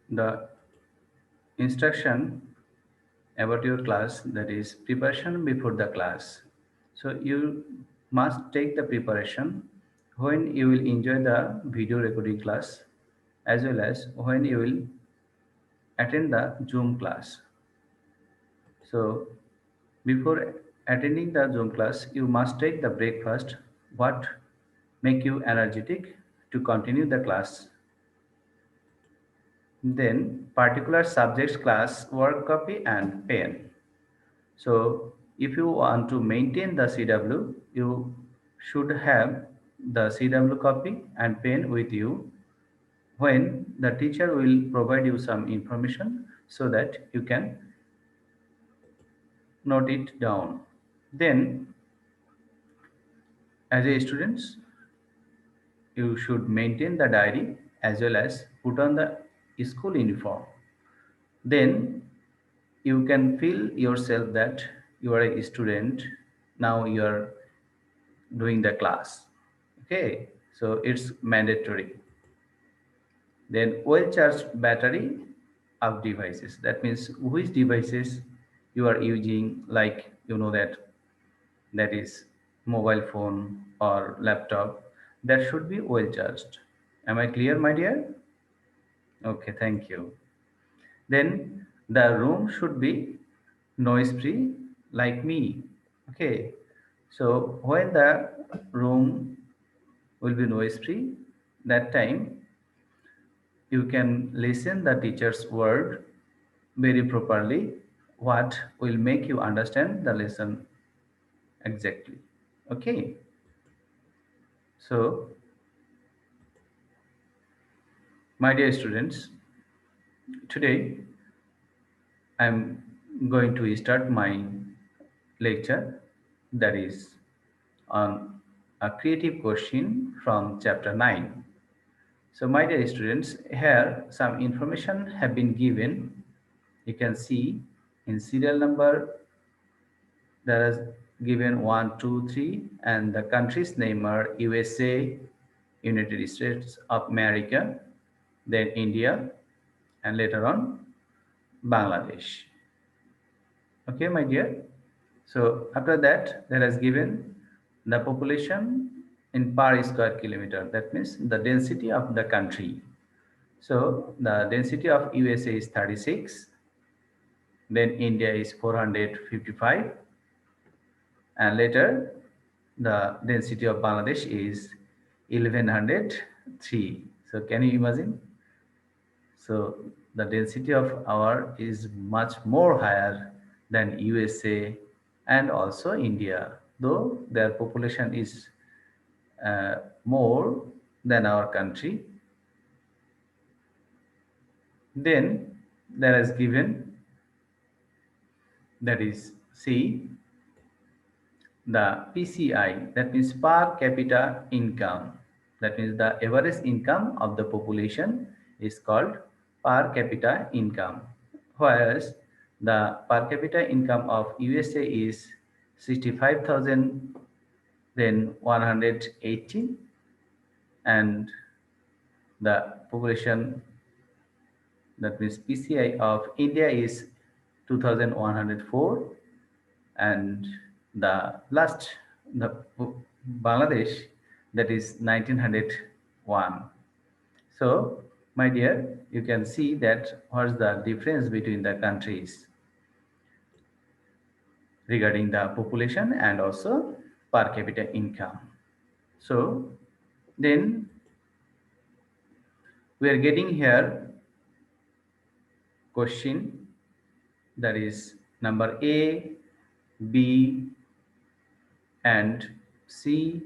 the instruction about your class, that is preparation before the class. So you must take the preparation when you will enjoy the video recording class as well as when you will attend the Zoom class. So before attending the Zoom class, you must take the breakfast. What make you energetic to continue the class? Then particular subjects class, work copy and pen. So if you want to maintain the CW, you should have the CW copy and pen with you when the teacher will provide you some information so that you can note it down. Then as a student, you should maintain the diary as well as put on the school uniform. Then you can feel yourself that you are a student. Now you are doing the class. Okay, so it's mandatory. Then well charged battery of devices, that means which devices you are using, like you know that is mobile phone or laptop, that should be well charged. Am I clear, my dear? Okay, thank you. Then the room should be noise free, like me. Okay, so when the room will be noise free, that time you can listen the teacher's word very properly, what will make you understand the lesson exactly. Okay, so my dear students, today I'm going to start my lecture, that is on a creative question from chapter 9. So my dear students, here some information have been given. You can see in serial number there is given 1, 2, 3, and the countries name are USA, United States of America, then India, and later on Bangladesh. Okay, my dear. So after that, there is given the population in per square kilometer. That means the density of the country. So the density of USA is 36, then India is 455, and later the density of Bangladesh is 1103. So can you imagine? So the density of our is much more higher than USA and also India, though their population is more than our country. Then there is given, that is C, the PCI, that means per capita income. That means the average income of the population is called per capita income, whereas the per capita income of USA is 65,000, then 180, and the population, that means PCI of India is 2,104, and the last, the Bangladesh, that is 1901. So my dear, you can see that what's the difference between the countries regarding the population and also per capita income. So then we are getting here question, that is number A, B, and C,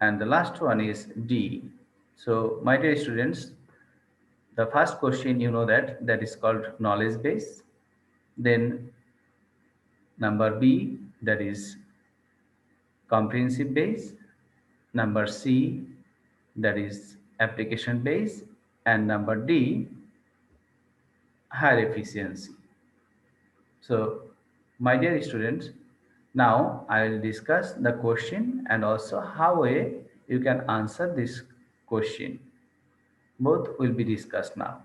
and the last one is D. So my dear students, the first question, you know that is called knowledge base. Then number B, that is comprehensive base. Number C, that is application base. And number D, higher efficiency. So my dear students, now I will discuss the question and also how you can answer this question. Both will be discussed now.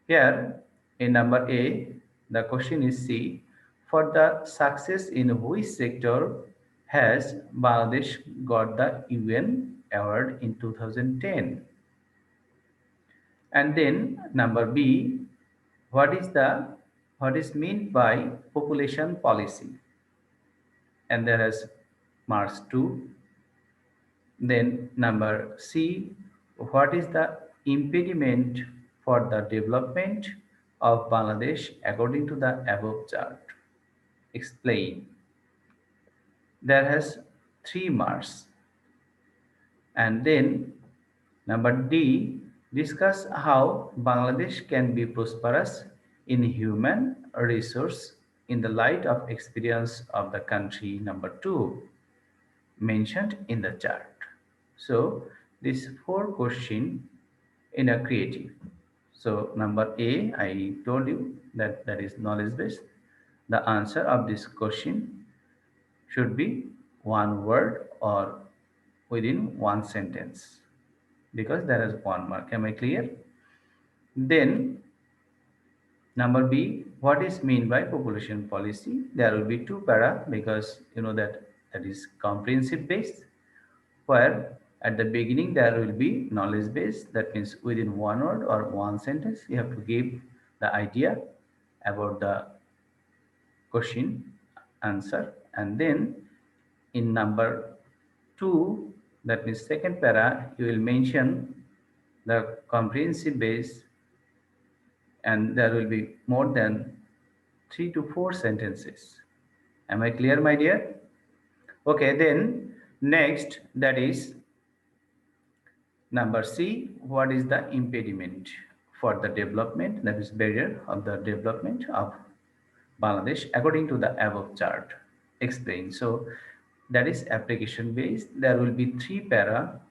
Here, in number A, the question is C. For the success in which sector has Bangladesh got the UN award in 2010? And then number B, what is the what is meant by population policy? And there is marks 2. Then number C, what is the impediment for the development of Bangladesh according to the above chart? Explain. There has 3 marks. And then number D, discuss how Bangladesh can be prosperous in human resource in the light of experience of the country. Number 2, mentioned in the chart. So these 4 questions in a creative. So number A, I told you that that is knowledge based. The answer of this question should be one word or within one sentence because there is 1 mark. Am I clear? Then number B, what is mean by population policy? There will be 2 para because you know that that is comprehensive based where at the beginning there will be knowledge base, that means within 1 word or one sentence you have to give the idea about the question answer, and then in number 2, that means second para, you will mention the comprehensive base and there will be more than 3 to 4 sentences. Am I clear, my dear? Okay, then next, that is number C, what is the impediment for the development, that is barrier of the development of Bangladesh according to the above chart? Explain. So that is application based. There will be 3 para.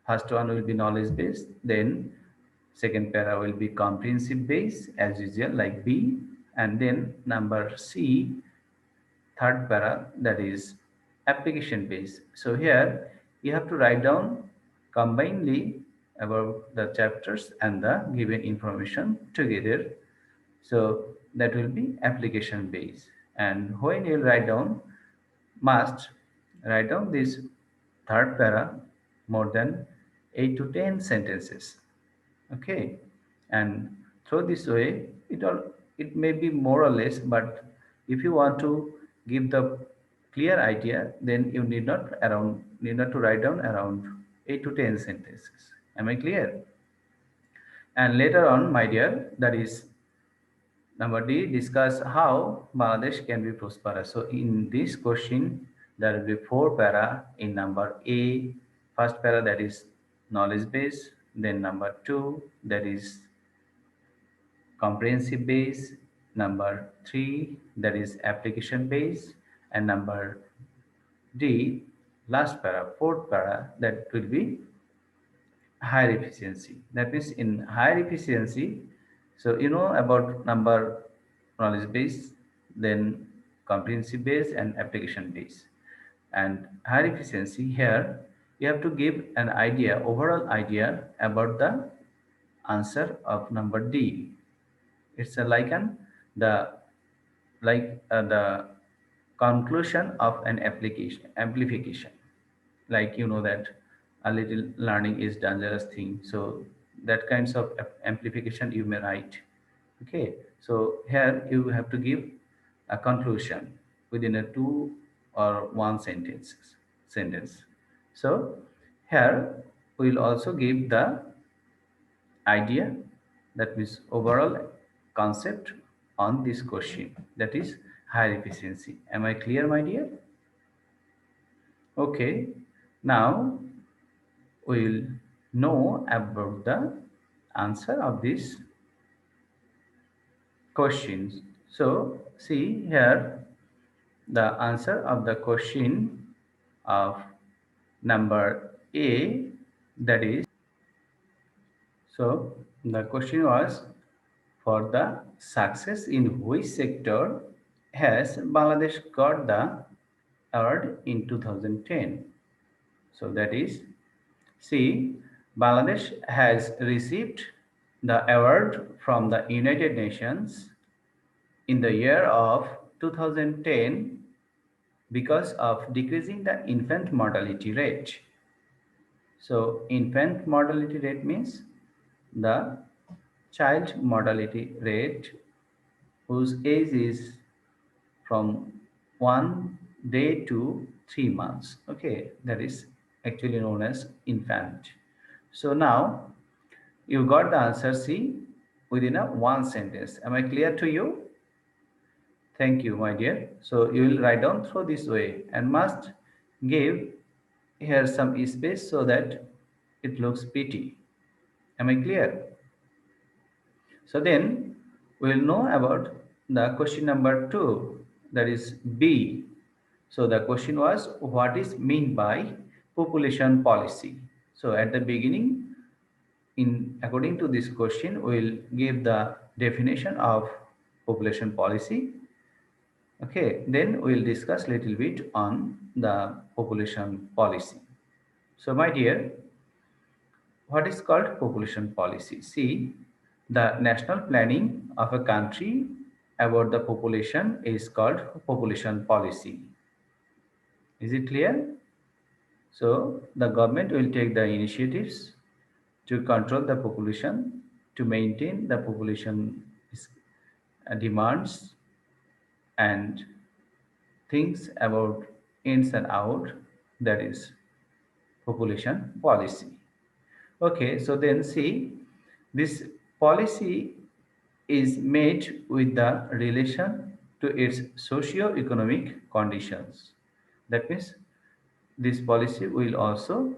First one will be knowledge based, then second para will be comprehensive based as usual like B, and then number C, third para, that is application based. So here you have to write down combinedly about the chapters and the given information together. So that will be application based. And when you write down, must write down this third para more than 8 to 10 sentences. Okay, and through this way it may be more or less, but if you want to give the clear idea, then you need not to write down around 8 to 10 sentences. Am I clear? And later on, my dear, that is number D, discuss how Bangladesh can be prosperous. So in this question, there will be 4 para in number A. First para, that is knowledge base. Then number 2, that is comprehensive base. Number 3, that is application base. And number D, last para, fourth para, that will be higher efficiency. That means in higher efficiency, so you know about number knowledge base, then comprehensive base and application base. And higher efficiency here, you have to give an idea, overall idea about the answer of number D. It's a like an the the conclusion of an application amplification, like you know that a little learning is dangerous thing, so that kinds of amplification you may write. Okay, so here you have to give a conclusion within a 2 or 1 sentence. So here we will also give the idea, that means overall concept on this question, that is higher efficiency. Am I clear, my dear? Okay, now we will know about the answer of these questions. So see here the answer of the question of number A, that is, so the question was, for the success in which sector has Bangladesh got the award in 2010? So that is, see, Bangladesh has received the award from the United Nations in the year of 2010 because of decreasing the infant mortality rate. So infant mortality rate means the child mortality rate whose age is from 1 day to 3 months. Okay, that is actually known as infant. So now you got the answer C within a one sentence. Am I clear to you? Thank you, my dear. So you will write down through this way and must give here some space so that it looks pretty. Am I clear? So then we'll know about the question number two, that is B. So the question was, what is meant by population policy? So at the beginning, in according to this question, we'll give the definition of population policy. Okay, then we'll discuss little bit on the population policy. So my dear, what is called population policy? See, the national planning of a country about the population is called population policy. Is it clear? So the government will take the initiatives to control the population, to maintain the population demands and things about ins and out, that is population policy. Okay, so then see, this policy is made with the relation to its socio-economic conditions. That means this policy will also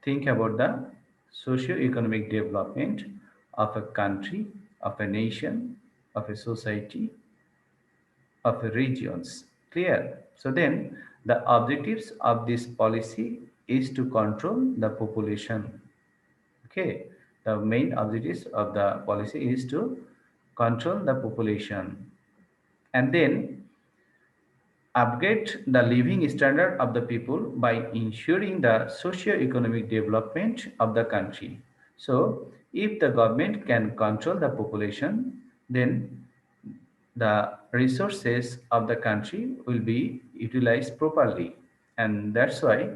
think about the socio-economic development of a country, of a nation, of a society, of a regions. Clear? So then the objectives of this policy is to control the population. Okay, the main objectives of the policy is to control the population and then upgrade the living standard of the people by ensuring the socio-economic development of the country. So if the government can control the population, then the resources of the country will be utilized properly. And that's why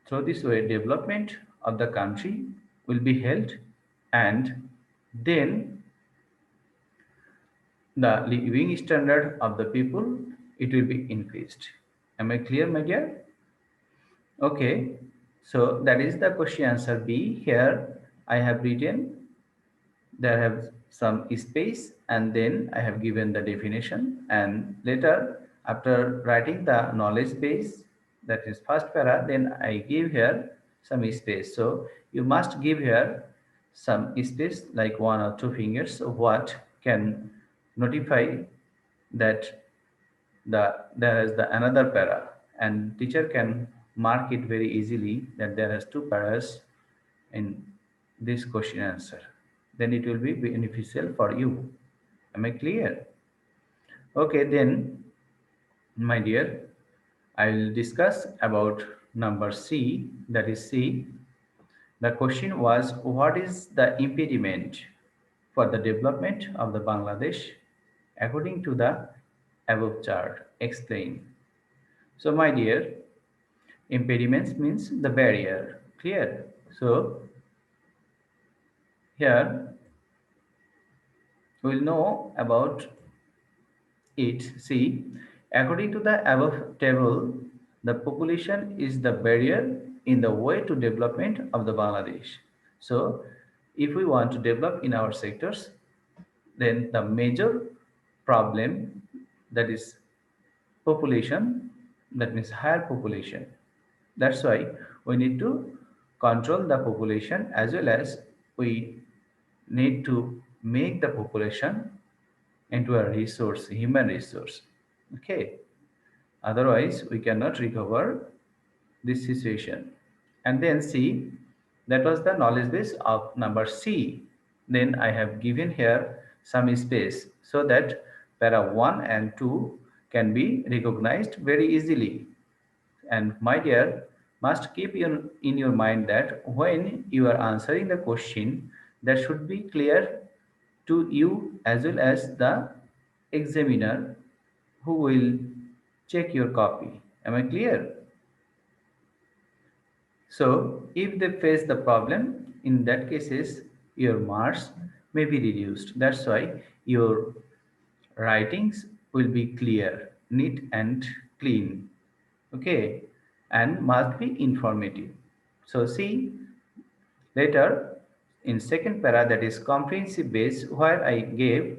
through this way development of the country will be held, and then the living standard of the people, it will be increased. Am I clear, my dear? Okay, so that is the question answer B. Here I have written, there have some space and then I have given the definition, and later after writing the knowledge base, that is first para, then I give here some space. So you must give here some space like one or two fingers, what can notify that there is the another para, and teacher can mark it very easily that there is two paras in this question answer, then it will be beneficial for you. Am I clear? Okay, then my dear, I will discuss about number C, that is C. The question was, what is the impediment for the development of the Bangladesh according to the above chart? Explain. So my dear, impediments means the barrier. Clear? So here we'll know about it. See, according to the above table, the population is the barrier in the way to development of the Bangladesh. So if we want to develop in our sectors, then the major problem, that is population, that means higher population. That's why we need to control the population, as well as we need to make the population into a resource, human resource. Okay, otherwise we cannot recover this situation. And then C, that was the knowledge base of number C. Then I have given here some space so that para 1 and 2 can be recognized very easily. And my dear, must keep in your mind that when you are answering the question, That should be clear to you as well as the examiner who will check your copy. Am I clear? So if they face the problem, in that cases, your marks may be reduced. That's why your writings will be clear, neat and clean. Okay, and must be informative. So see later in second para, that is comprehensive base, where I gave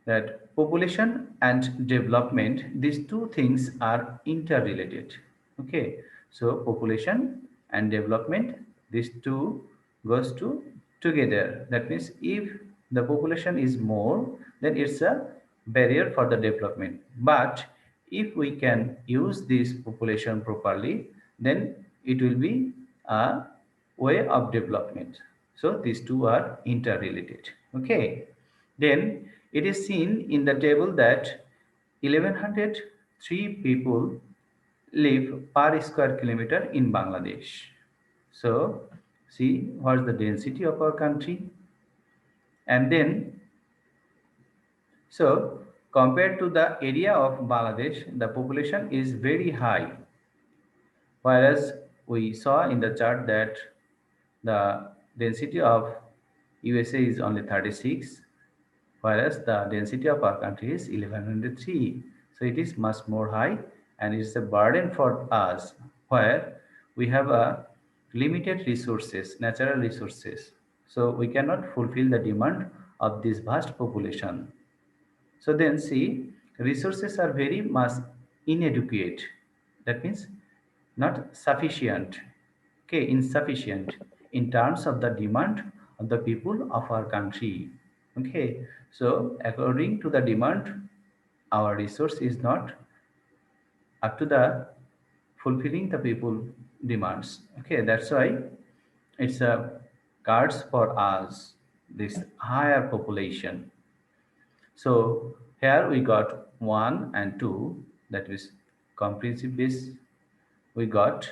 that population and development, these two things are interrelated. Okay, so population and development, these two goes to together. That means if the population is more, then it's a barrier for the development. But if we can use this population properly, then it will be a way of development. So these two are interrelated. Okay, then it is seen in the table that 1103 people live per square kilometer in Bangladesh. So see what's the density of our country, and then so compared to the area of Bangladesh, the population is very high, whereas we saw in the chart that the density of USA is only 36, whereas the density of our country is 1103. So it is much more high, and it's a burden for us where we have a limited resources, natural resources. So we cannot fulfill the demand of this vast population. So then see, resources are very much inadequate. That means not sufficient, okay, insufficient in terms of the demand of the people of our country. Okay, so according to the demand, our resource is not up to the fulfilling the people demands. Okay, that's why it's a cards for us this higher population. So here we got 1 and 2, that is comprehensive base we got,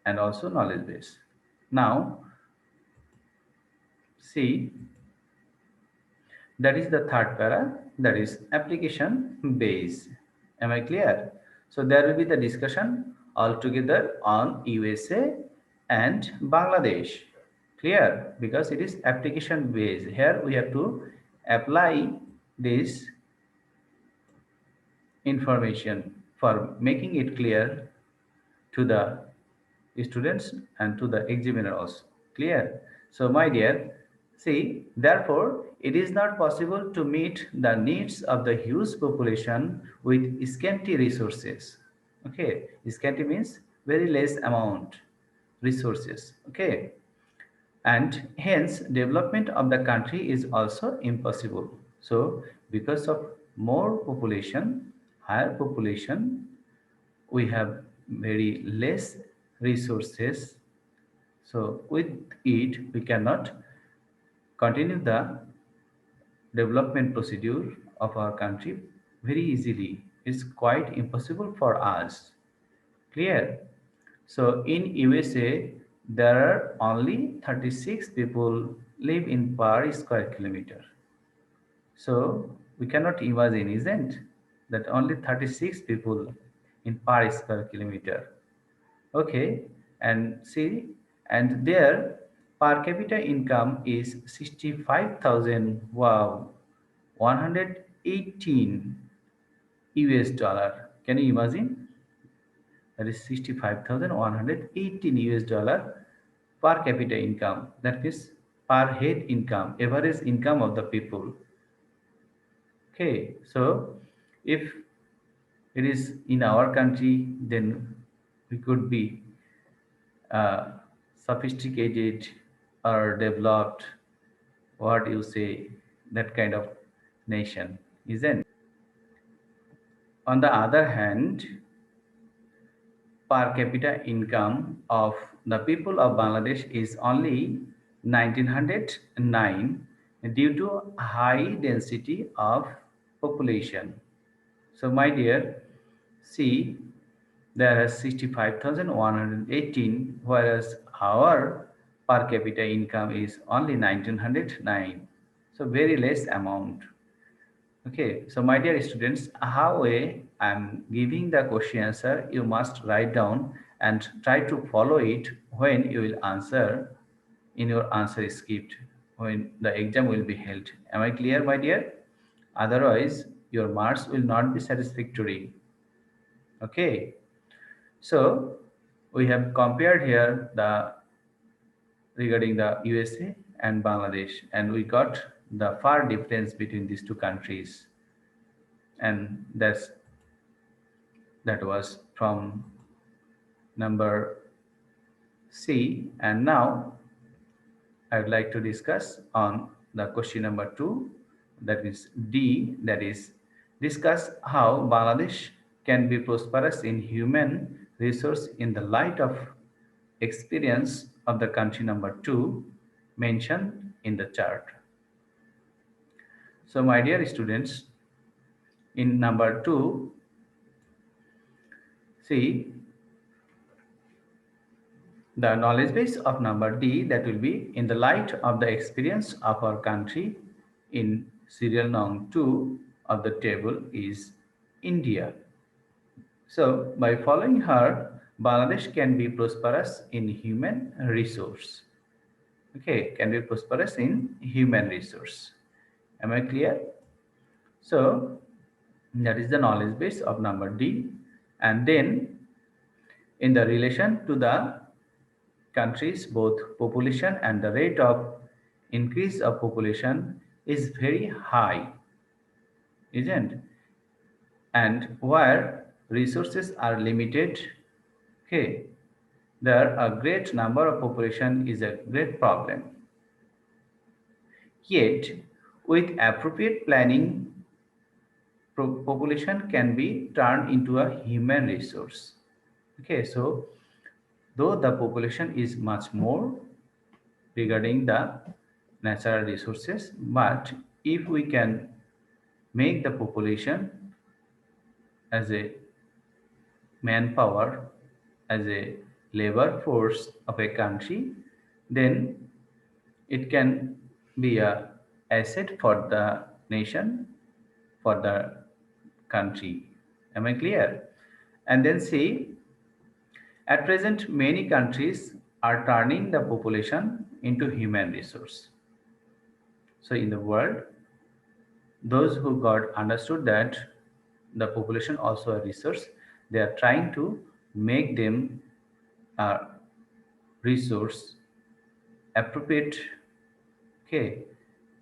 and also knowledge base. Now see, that is the third para, that is application base. Am I clear? So there will be the discussion altogether on USA and Bangladesh. Clear? Because it is application base. Here we have to apply this information for making it clear to the students and to the examiner also. Clear? So my dear, see, therefore it is not possible to meet the needs of the huge population with scanty resources. Okay, scanty means very less amount resources. Okay, and hence development of the country is also impossible. So because of more population, higher population, we have very less resources. So with it we cannot continue the development procedure of our country very easily. It's quite impossible for us. Clear? So in USA there are only 36 people live in per square kilometer. So we cannot imagine, isn't that only 36 people in per square kilometer? Okay, and see, and their per capita income is 65,000. Wow, 118 US dollar. Can you imagine? That is 65,118 US dollar per capita income. That is per head income, average income of the people. Okay, so if it is in our country, then we could be uh, sophisticated or developed, what you say, that kind of nation, isn't? On the other hand, per capita income of the people of Bangladesh is only 1909 due to high density of population. So my dear, see, there are 65,118, whereas our per capita income is only 1909. So very less amount. Okay, so my dear students, how I'm giving the question answer, you must write down and try to follow it when you will answer in your answer script when the exam will be held. Am I clear, my dear? Otherwise, your marks will not be satisfactory. Okay, so we have compared here the regarding the USA and Bangladesh, and we got the far difference between these two countries, and that was from number C. And now I would like to discuss on the question number 2, that is D, that is discuss how Bangladesh can be prosperous in human resource in the light of experience of the country number 2 mentioned in the chart. So my dear students, in number 2, see the knowledge base of number D, that will be in the light of the experience of our country in serial number 2 of the table is India. So by following her, Bangladesh can be prosperous in human resource. Okay, can be prosperous in human resource. Am I clear? So that is the knowledge base of number D. And then in the relation to the countries, both population and the rate of increase of population is very high, isn't? And where resources are limited, okay, there a great number of population is a great problem. Yet, with appropriate planning, population can be turned into a human resource. Okay, so though the population is much more regarding the natural resources, but if we can make the population as a manpower, as a labor force of a country, then it can be a asset for the nation, for the country. Am I clear? And then see, at present many countries are turning the population into human resource. So in the world, those who got understood that the population also a resource, they are trying to make them a resource appropriate, okay,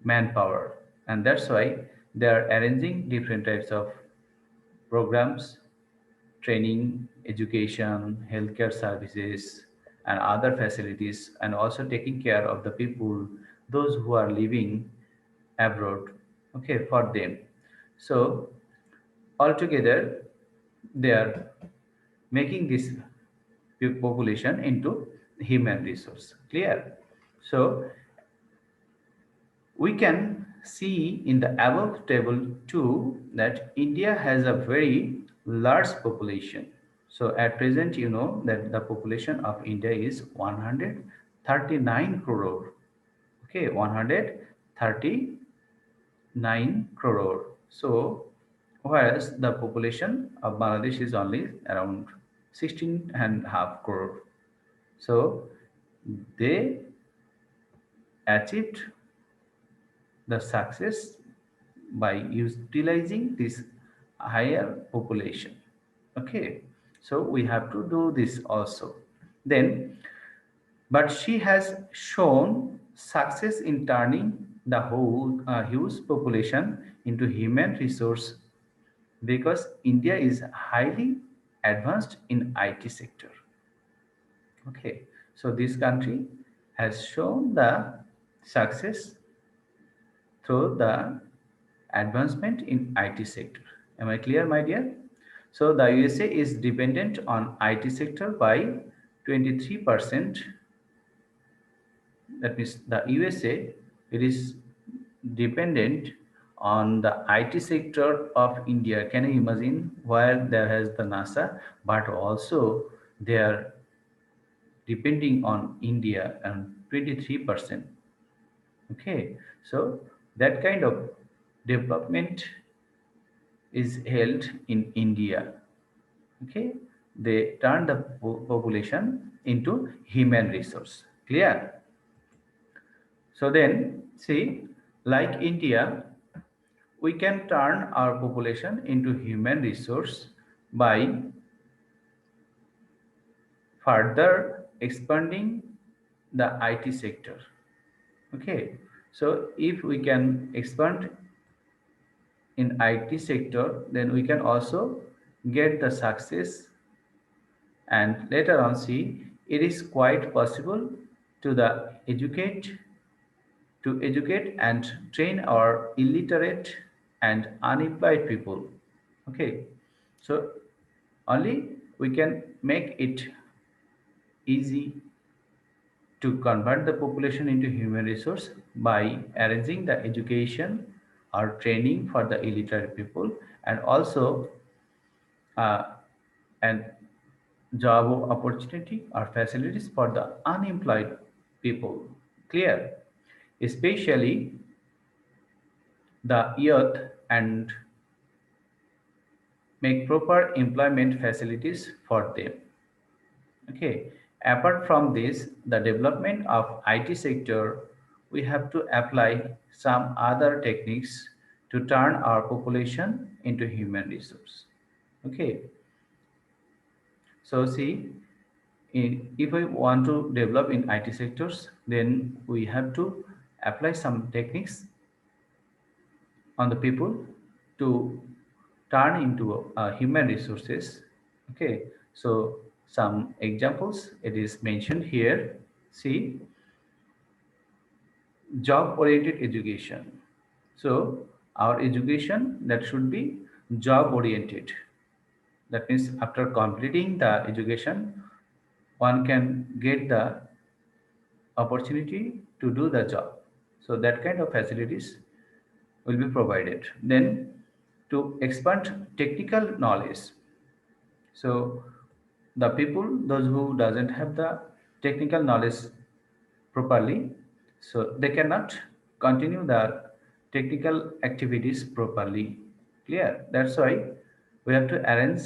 manpower, and that's why they are arranging different types of programs, training, education, healthcare services, and other facilities, and also taking care of the people, those who are living abroad, okay, for them. So altogether, they are making this population into human resource. Clear? So we can see in the above table too that India has a very large population. So at present, you know that the population of India is 139 crore. Okay, 139 crore. So whereas the population of Bangladesh is only around 16 and a half crore. So they achieved the success by utilizing this higher population. Okay, so we have to do this also. Then, but she has shown success in turning the whole huge population into human resource because India is highly advanced in IT sector. Okay, so this country has shown the success through the advancement in IT sector. Am I clear, my dear? So the USA is dependent on IT sector by 23%. That means the USA, it is dependent on the IT sector of India. Can you imagine where there has the NASA, but also they are depending on India and 23%. Okay, so that kind of development is held in India. Okay, they turn the population into human resource. Clear? So then, see, like India, we can turn our population into human resource by further expanding the IT sector. Okay, so if we can expand in IT sector, then we can also get the success, and later on see it is quite possible to the educate and train our illiterate and unemployed people. Okay, so only we can make it easy to convert the population into human resource by arranging the education or training for the illiterate people, and also uh, and job opportunity or facilities for the unemployed people. Clear? Especially the youth, and make proper employment facilities for them. Okay. Apart from this, the development of IT sector, we have to apply some other techniques to turn our population into human resource. Okay. So see, if we want to develop in IT sectors, then we have to apply some techniques on the people to turn into human resources. Okay, so some examples it is mentioned here. See, job oriented education. So our education that should be job oriented. That means after completing the education, one can get the opportunity to do the job. So that kind of facilities will be provided. Then to expand technical knowledge. So the people, those who doesn't have the technical knowledge properly, so they cannot continue the technical activities properly. Clear? That's why we have to arrange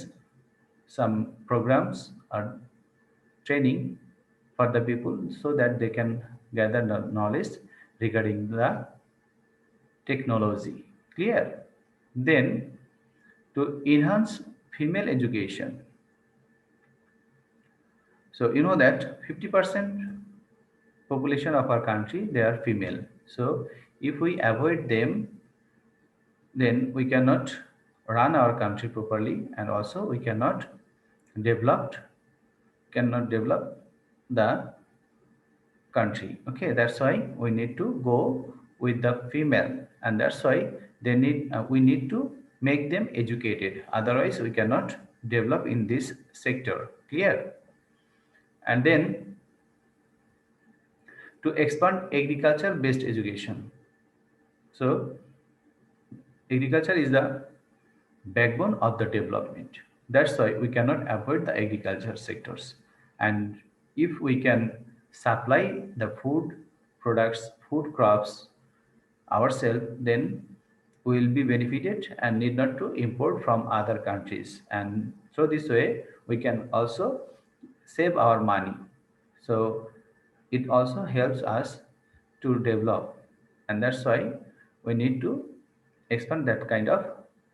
some programs or training for the people so that they can gather the knowledge regarding the technology. Clear? Then to enhance female education. So you know that 50% population of our country, they are female. So if we avoid them, then we run our country properly, and also we develop cannot develop the country. Okay, that's why we need to go with the female, and that's why we need to make them educated. Otherwise we cannot develop in this sector. Clear? And then to expand agriculture based education. So agriculture is the backbone of the development. That's why we cannot avoid the agriculture sectors. And if we can supply the food products, food crops ourselves, then we will be benefited and need not to import from other countries. And so this way we can also save our money. So it also helps us to develop, and that's why we need to expand that kind of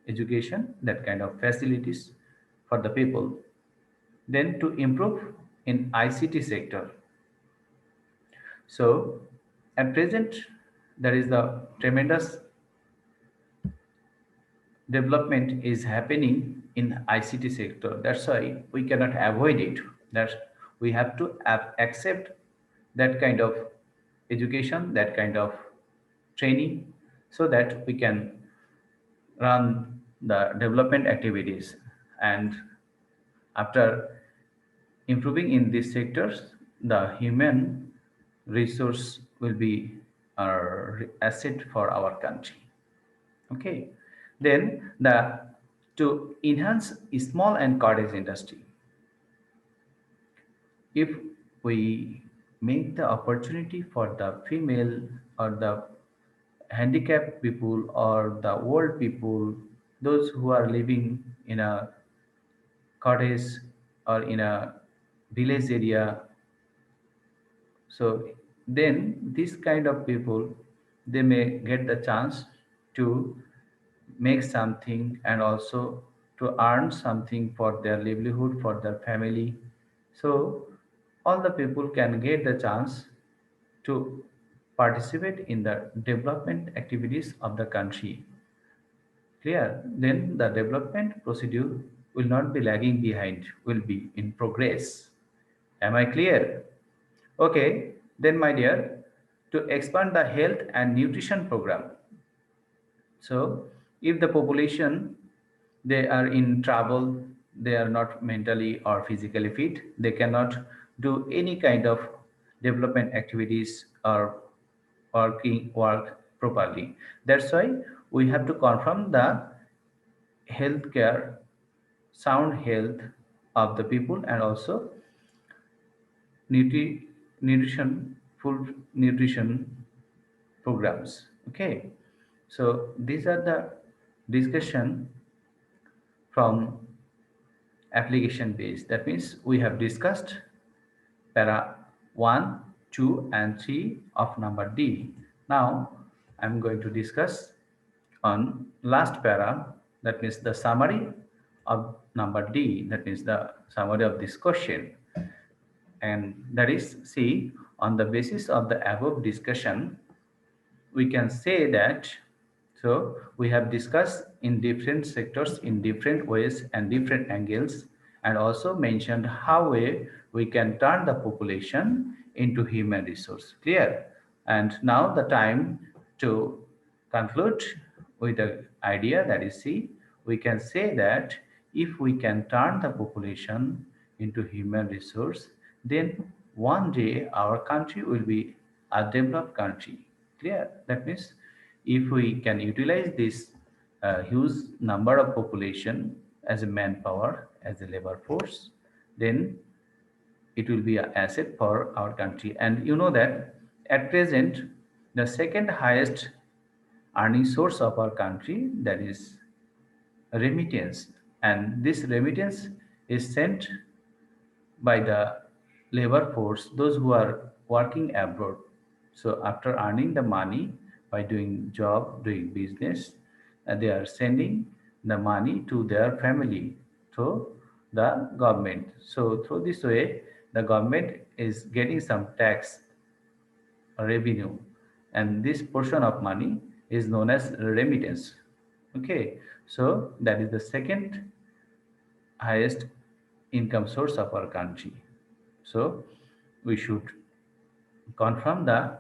education, that kind of facilities for the people. Then to improve in ICT sector. So at present there is the tremendous development is happening in ICT sector. That's why we cannot avoid it. That we have to accept that kind of education, that kind of training, so that we can run the development activities. And after improving in these sectors, the human resource will be our asset for our country. Okay, then the to enhance small and cottage industry. If we make the opportunity for the female or the handicapped people or the old people, those who are living in a cottage or in a village area. So then this kind of people, they may get the chance to make something and also to earn something for their livelihood, for their family. So all the people can get the chance to participate in the development activities of the country. Clear? Then the development procedure will not be lagging behind, will be in progress. Am I clear? Okay, then my dear, to expand the health and nutrition program. So if the population, they are in trouble, they are not mentally or physically fit, they cannot do any kind of development activities or work properly. That's why we have to confirm the healthcare, sound health of the people, and also nutri- nutrition, full nutrition programs. Okay, so these are the discussion from application base. That means we have discussed para 1, 2 and 3 of number D. Now I'm going to discuss on last para, that means the summary of number D, that means the summary of this question. And that is, see, on the basis of the above discussion, we can say that, so we have discussed in different sectors in different ways and different angles, and also mentioned how we can turn the population into human resource. Clear? And now the time to conclude with the idea, that is, see, we can say that if we can turn the population into human resource, then one day our country will be a developed country. Clear? That means if we can utilize this huge number of population as a manpower, as a labor force, then it will be an asset for our country. And you know that at present, the second highest earning source of our country, that is remittance, and this remittance is sent by the labor force, those who are working abroad. So after earning the money by doing job, doing business, they are sending the money to their family through the government. So through this way, the government is getting some tax revenue, and this portion of money is known as remittance. Okay, so that is the second highest income source of our country. So we should confirm the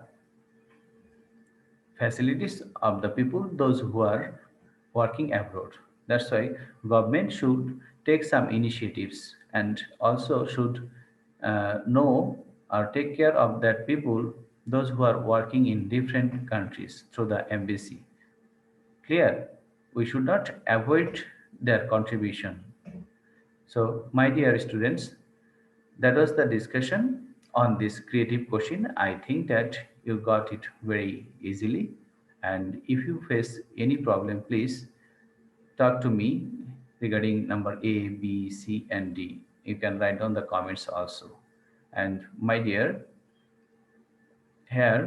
facilities of the people, those who are working abroad. That's why government should take some initiatives and also should know or take care of that people, those who are working in different countries through the embassy. Clear? We should not avoid their contribution. So, my dear students, that was the discussion on this creative question. I think that you got it very easily. And if you face any problem, please talk to me regarding number A, B, C, and D. You can write down the comments also. And my dear, here